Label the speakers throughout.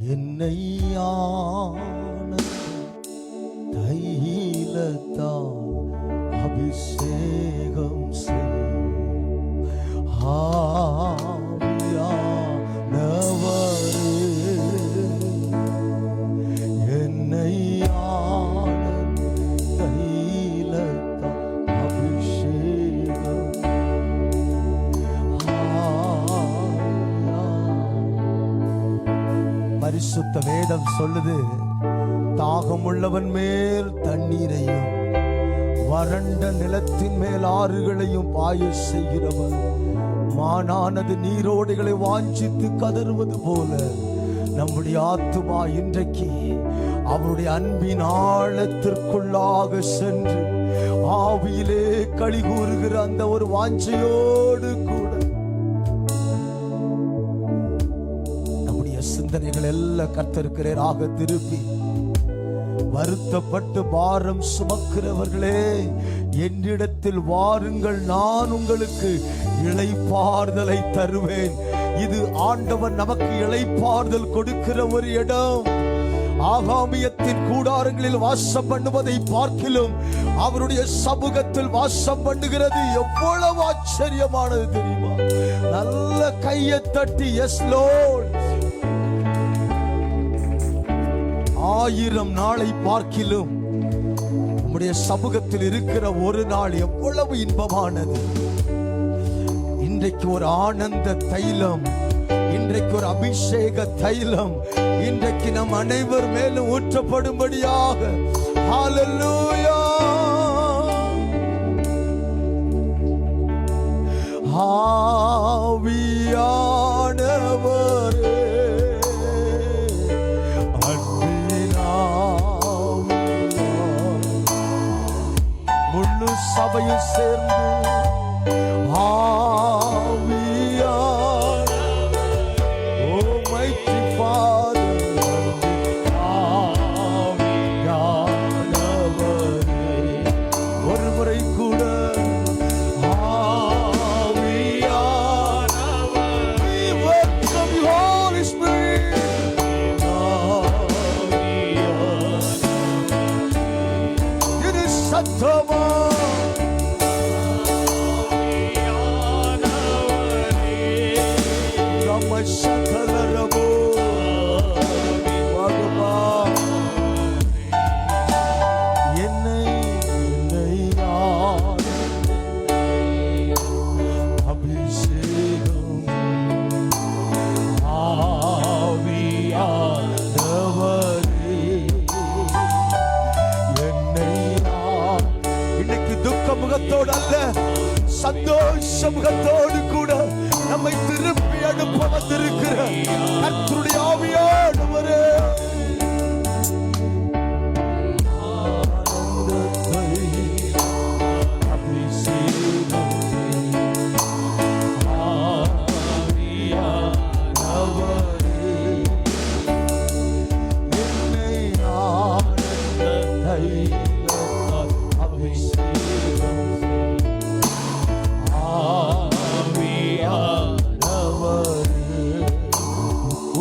Speaker 1: என்னை தைலத்தால் அபிஷேகம் செய் ஆவியானவரே, என்னை தைலத்தால் அபிஷேகம். பரிசுத்த வேதம் சொல்லுது, தாகமுள்ளவன் மேல் தண்ணீரையும் வறண்ட நிலத்தின் மேல் ஆறுகளையும் பாய செய்கிறவன் மானானது நீரோடைகளை வாஞ்சித்து கதறுவது போல நம்முடைய ஆத்துமா இன்றைக்கு அவருடைய அன்பின் ஆழத்திற்குள்ளாக சென்று ஆவியிலே களி கூறுகிற அந்த ஒரு வாஞ்சையோடு கூட நம்முடைய சிந்தனைகள் எல்லாம் கர்த்தருக்கு நேராக திருப்பி, வருத்தப்பட்டு பாரம் சுமக்கிறவர்களே என்னிடத்தில் வாருங்கள், நான் உங்களுக்கு இளைப்பாறுதலை தருவேன். இது ஆண்டவர் நமக்கு இளைப்பாறுதல் கொடுக்கிற ஒரு இடம். ஆகாமியத்தின் கூடாரங்களில் வாசம் பண்ணுவதை பார்க்கிலும் அவருடைய சமூகத்தில் வாசம் பண்ணுகிறது எவ்வளவு ஆச்சரியமானது தெரியுமா? நல்ல கையை தட்டி எஸ் லார்ட். 1000 நாளை பார்க்கிலும் நம்முடைய சமூகத்தில் இருக்கிற ஒரு நாள் எவ்வளவு இன்பமானது. இன்றைக்கு ஒரு ஆனந்த தைலம், இன்றைக்கு ஒரு அபிஷேக தைலம் இன்றைக்கு நம் அனைவர் மேலும் ஊற்றப்படும்படியாக. ஹல்லேலூயா, ஆவியானவரே, முழு சபையும் சேர்ந்து ஒரு முறை கூட முகத்தோடு அல்ல, சந்தோஷ முகத்தோடு கூட நம்மை திருப்பி அனுப்ப வந்திருக்கிற கர்த்தருடைய ஆவியானவரே,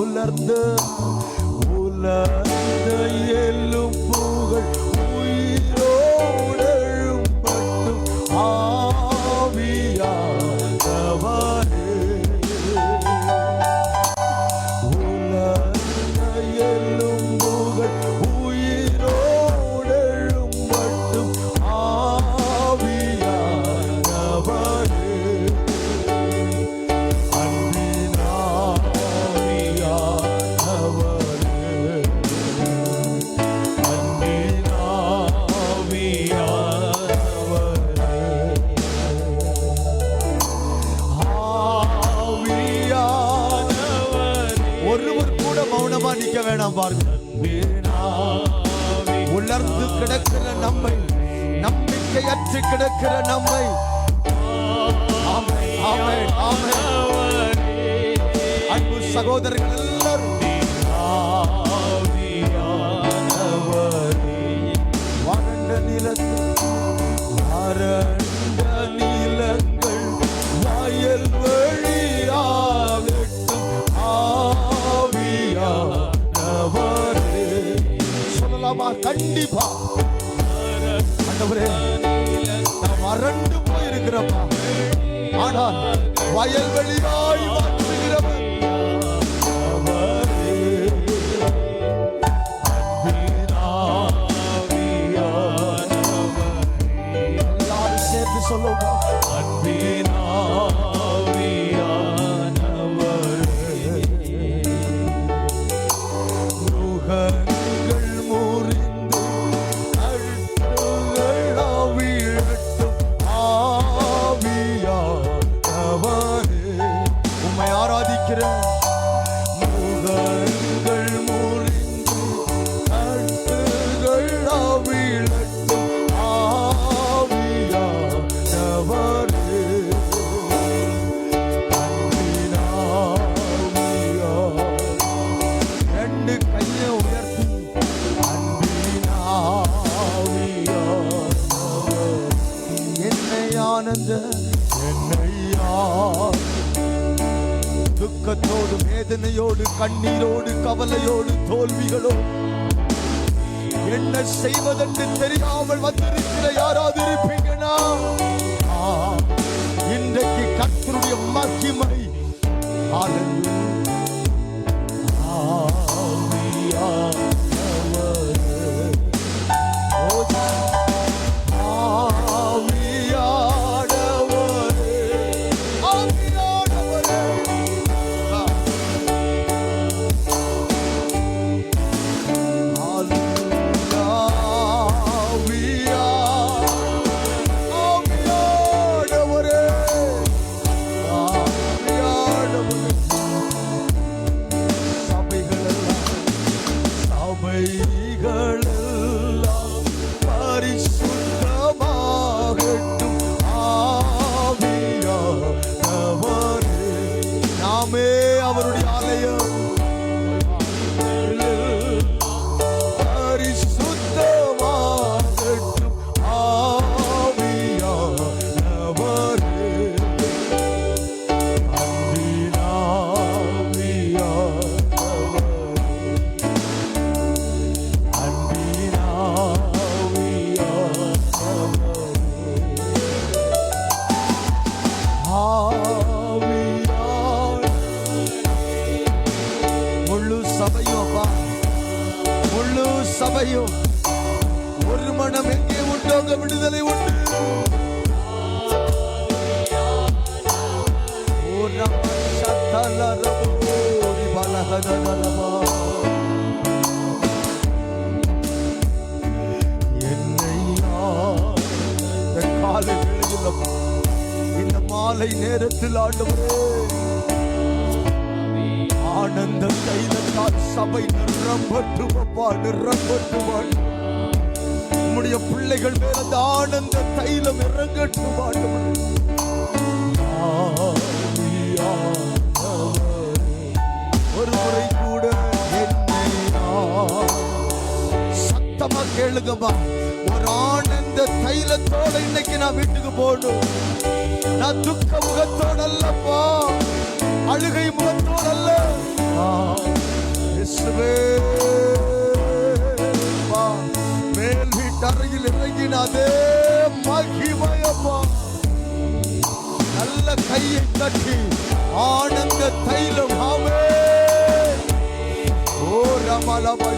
Speaker 1: உலர்ந்த எலும்புகள் உயிரோடெழும் மட்டும் ஆவியானவரே, உலர்ந்த எலும்புகள் உயிரோடெழும் மட்டும் ஆவியானவரே, மௌனமா நிக்க வேணாம் பாருங்க. உலர்ந்து கிடக்கிற நம்மை, நம்பிக்கையற்று கிடக்கிற நம்மை, ஆமென் ஆமென் ஆமென். அன்பு சகோதரர்கள் எல்லாரும் வறண்ட நிலங்கள் வயல் வழியாகட்டும் ஆவியானவரே, கண்டிப்பா ஆண்டவரே, நான் வறண்டு போயிருக்கிறப்பா, ஆனால் வயல்வெளியாய் மாற்றுகிறவர் எல்லாரும் சேர்த்து சொல்லுங்க. நுகங்கள் முறிந்து கட்டுகள் அவிழட்டும் ஆவியானவரே. உம்மை ஆராதிக்கிறேன். நுகங்கள் முறிந்து கட்டுகள் அவிழட்டும் ஆவியானவரே. ரெண்டு கையை உயர்த்தி என்னை ஆனந்த துக்கத்தோடு வேதனையோடு கண்ணீரோடு கவலையோடு தோல்விகளோடு என்ன செய்வதென்று தெரியாமல் வந்திருக்கிற யாராவது இருப்பீங்கன்னா, இன்றைக்கு கர்த்தருடைய மகிமை சபைகளெல்லாம் பரிசுத்தமாகட்டும் ஆவியானவரே. நாமே அவருடைய ஆலயம், பரிசுத்தமாகட்டும் ஆவியானவரே. முழு சபையும் ஒரு மனம் எங்கே உண்டோ அங்க விடுதலை உண்டு. இந்த காலை வேளையில் இந்த மாலை நேரத்தில் ஆண்டவரே, ஆனந்த தைலத்தால் சபை நிரம்பட்டும் அப்பா, நிரம்பட்டும். உம்முடைய பிள்ளைகள் மேல் அந்த ஆனந்த தைலம் இறங்கட்டும் ஆண்டவரே. ஒரு முறை கூட என்னை சத்தமா கேளுங்கப்பா. ஒரு ஆனந்த தைலத்தோட இன்னைக்கு நான் வீட்டுக்கு போகணும். நான் துக்க முகத்தோடு அல்லப்பா, அழுகை முகத்தோடு அல்ல. மேல் வீட்டறையில் இறங்கின அதே மகிமையப்பா. நல்ல கையை தட்டி ஆனந்த தைலம் ஆமே. ஓ ரமலமை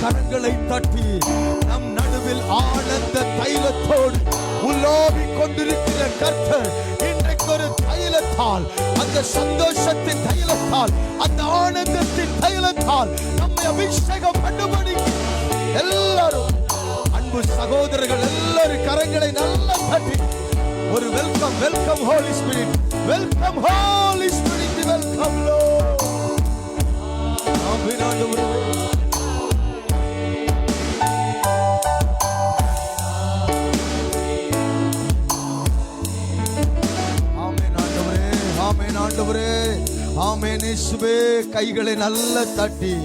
Speaker 1: கரங்களை தட்டி நம் நடுவில் ஆனந்த தைலத்தோடு உலாவிக் கொண்டிருக்கிற கர்த்தர் இன்றைக்கு ஒரு தைலத்தால், அந்த சந்தோஷத்தின் தைலத்தால், அந்த ஆனந்தத்தின் தைலத்தால் நம்மை அபிஷேகம் பண்ணும்படி எல்லாரும் அன்பு சகோதரர்கள் எல்லாரும் கரங்களை நல்ல தட்டி ஒரு welcome welcome holy spirit, welcome holy spirit, welcome lord. Amen ஆண்டவரே. ஆமென் ஆண்டவரே, ஆமென் ஆண்டவரே, ஆமென் இயேசுவே. கைகளை நல்ல தட்டி